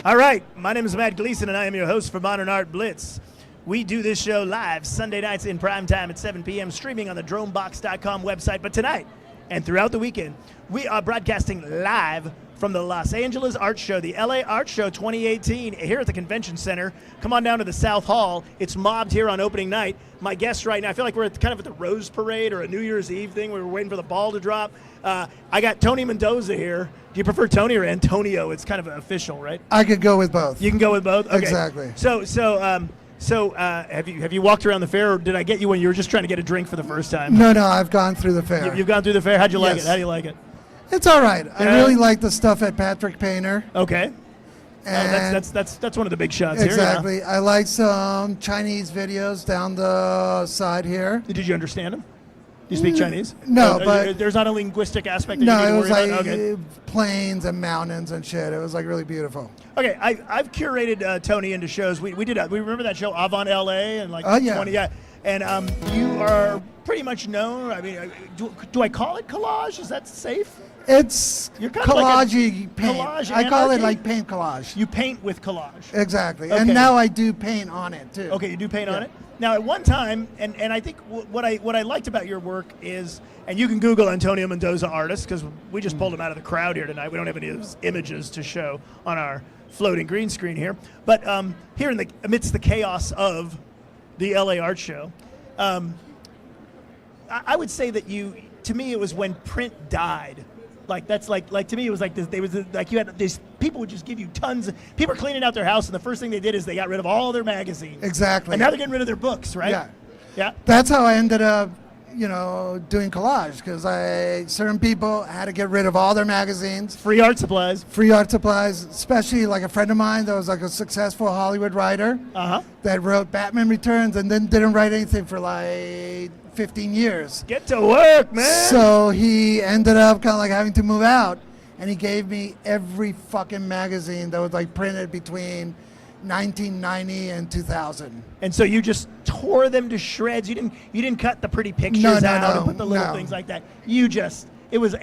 All right, my name is Matt Gleason, and I am your host for Modern Art Blitz. We do this show live Sunday nights in prime time at 7 p.m., streaming on the Dromebox.com website. But tonight and throughout the weekend, we are broadcasting live from the Los Angeles Art Show, the LA Art Show 2018, here at the Convention Center. Come on down to the South Hall. It's mobbed here on opening night. My guests right now, I feel like we're kind of at the Rose Parade or a New Year's Eve thing where we're waiting for the ball to drop. I got Tony Mendoza here. Do you prefer Tony or Antonio? It's kind of official, right? I could go with both. You can go with both? Okay. Exactly. So have you walked around the fair, or did I get you when you were just trying to get a drink for the first time? No, I've gone through the fair. You've gone through the fair? How'd you like Yes. it? How do you like it? It's all right. I really like the stuff at Patrick Painter. Okay. And That's one of the big shots here. exactly. I like some Chinese videos down the side here. Did you understand them? Do you speak Chinese? No, but there's not a linguistic aspect that no, you need it to was worry like about? Okay. plains and mountains and shit. It was like really beautiful. Okay, I've curated Tony into shows. We remember that show Avant LA and like 20, yeah. And you are pretty much known. I mean, do I call it collage? Is that safe? It's You're kind of like collage-y paint. collage I call it anarchy? like paint collage. You paint with collage. Exactly. Okay. And now I do paint on it too. Okay, you do paint on Yeah. it. Now, at one time, and I think what I liked about your work is, and you can Google Antonio Mendoza artist because we just pulled him out of the crowd here tonight. We don't have any of his images to show on our floating green screen here. But here amidst the chaos of the LA Art Show, I would say that to me, it was when print died. Like that's like to me it was like this. They was like you had these people would just give you tons of people were cleaning out their house, and the first thing they did is they got rid of all their magazines. Exactly. And now they're getting rid of their books, right? Yeah. Yeah. That's how I ended up, doing collage because certain people had to get rid of all their magazines. Free art supplies. Free art supplies, especially like a friend of mine that was like a successful Hollywood writer that wrote Batman Returns and then didn't write anything for like 15 years. Get to work, man. So he ended up kind of like having to move out, and he gave me every fucking magazine that was like printed between 1990 and 2000. And so you just tore them to shreds. You didn't cut the pretty pictures No, out and no, put the little no. things like that. You just it was the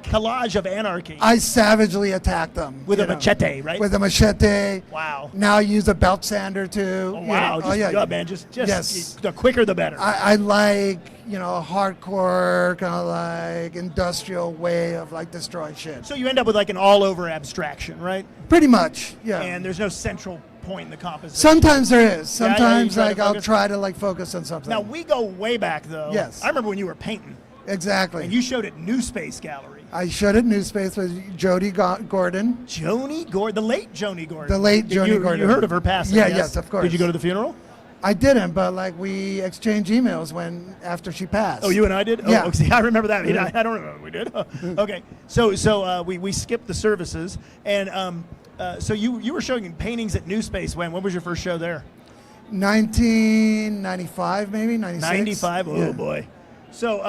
collage of anarchy. I savagely attacked them with a machete, right? With a machete. Wow. Now I use a belt sander too. Oh, wow. Man, just Yes. the quicker the better. I like, a hardcore kind of like industrial way of like destroying shit. So you end up with like an all-over abstraction, right? Pretty much, yeah. And there's no central point in the composition. Sometimes there is. Sometimes I'll try to like focus on something. Now we go way back though. Yes. I remember when you were painting. Exactly. And you showed at New Space Gallery. I showed at New Space with Jody Gordon. Joni Gordon, the late Joni Gordon. The late Joni Gordon. You heard of her passing? Yeah, yes, of course. Did you go to the funeral? I didn't, but like we exchanged emails after she passed. Oh, you and I did? Yeah. Oh, see, I remember that. I don't remember we did. Okay. So we skipped the services, and so you were showing paintings at New Space when? When was your first show there? 1995, maybe 96. 95. Oh yeah. Boy. So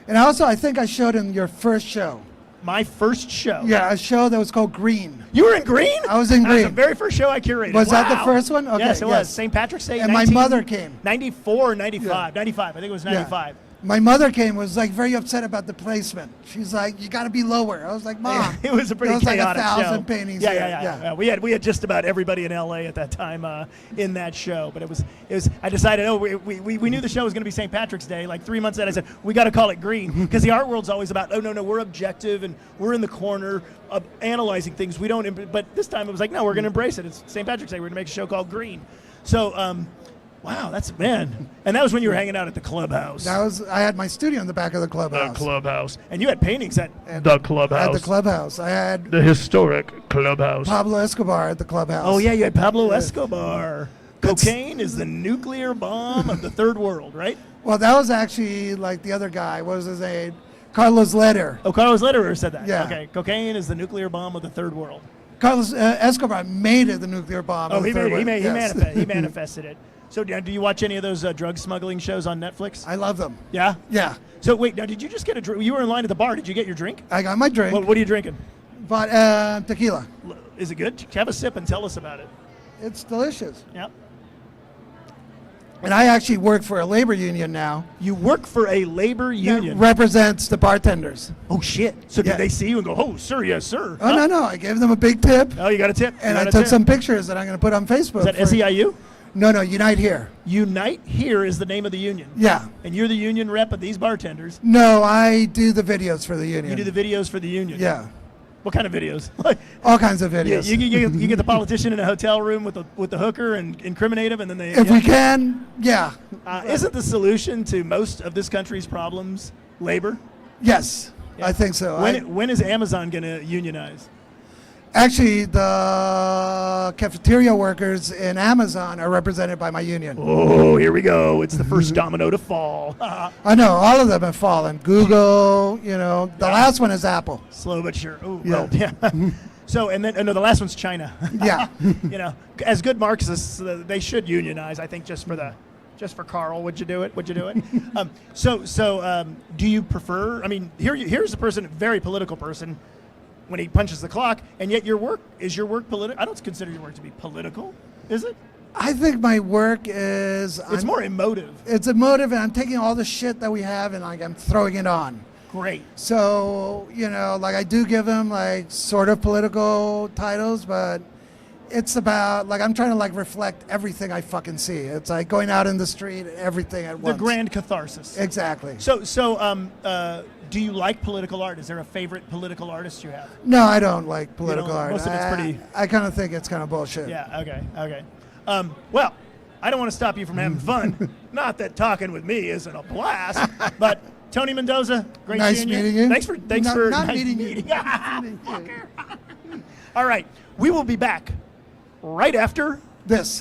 and also I think I showed in your first show. My first show. Yeah, a show that was called Green. You were in Green? I was in Green. That was the very first show I curated. Was that the Wow. first one? Okay, yes, it was. St. Patrick's Day. And my mother came. 94 or 95. Yeah. 95. I think it was 95. My mother came, was like very upset about the placement. She's like, you got to be lower. I was like, Mom. It was a pretty there was chaotic like 1,000 show. paintings. Yeah. We had just about everybody in LA at that time in that show. But it was. I decided, we knew the show was going to be St. Patrick's Day. Like 3 months ahead, I said, we got to call it Green because the art world's always about, no, we're objective and we're in the corner of analyzing things. We don't. But this time it was like, no, we're going to embrace it. It's St. Patrick's Day. We're going to make a show called Green. So. Wow, man. And that was when you were hanging out at the clubhouse. I had my studio in the back of the clubhouse. The clubhouse. And you had paintings at the clubhouse. At the clubhouse. I had the historic clubhouse. Pablo Escobar at the clubhouse. Oh, yeah, you had Pablo Escobar. Cocaine is the nuclear bomb of the third world, right? Well, that was actually like the other guy. What was his name? Carlos Leder. Oh, Carlos Lederer said that. Yeah. Okay, cocaine is the nuclear bomb of the third world. Carlos Escobar made it the nuclear bomb. Oh, he manifested it. So do you watch any of those drug smuggling shows on Netflix? I love them. Yeah? Yeah. So wait, now did you just get a drink? You were in line at the bar. Did you get your drink? I got my drink. What are you drinking? But tequila. Is it good? Have a sip and tell us about it. It's delicious. Yep. And I actually work for a labor union now. You work for a labor union. That represents the bartenders. Oh, shit. So Yeah. did they see you and go, oh, sir, yes, sir? Oh, no. I gave them a big tip. Oh, you got a tip? And I took some pictures that I'm going to put on Facebook. Is that SEIU? No, Unite Here. Unite Here is the name of the union. Yeah. And you're the union rep of these bartenders. No, I do the videos for the union. You do the videos for the union. Yeah. What kind of videos? All kinds of videos. You get the politician in a hotel room with the hooker and incriminate him, and then they. If we can, yeah. Isn't the solution to most of this country's problems labor? Yes, Yeah. I think so. When is Amazon going to unionize? Actually, the cafeteria workers in Amazon are represented by my union. Oh, here we go. It's the first domino to fall. I know, all of them have fallen. Google, the last one is Apple. Slow but sure. Oh, Yeah. well, yeah. So, and then, no, the last one's China. Yeah. As good Marxists, they should unionize, I think, just for Carl. Would you do it? Do you prefer, here's a person, very political person, when he punches the clock, and yet your work political? I don't consider your work to be political, is it? I think my work is... It's more emotive. It's emotive, and I'm taking all the shit that we have and I'm throwing it on. Great. So, I do give them sort of political titles, but it's about, I'm trying to reflect everything I fucking see. It's like going out in the street, everything at once. The grand catharsis. Exactly. So, do you like political art? Is there a favorite political artist you have? No, I don't like political art. Most of it's pretty... I kind of think it's kind of bullshit. Yeah, okay. Well, I don't want to stop you from having fun. Not that talking with me isn't a blast, but Tony Mendoza, great nice seeing meeting you. Thanks for not nice meeting meeting. you. All right, we will be back right after this.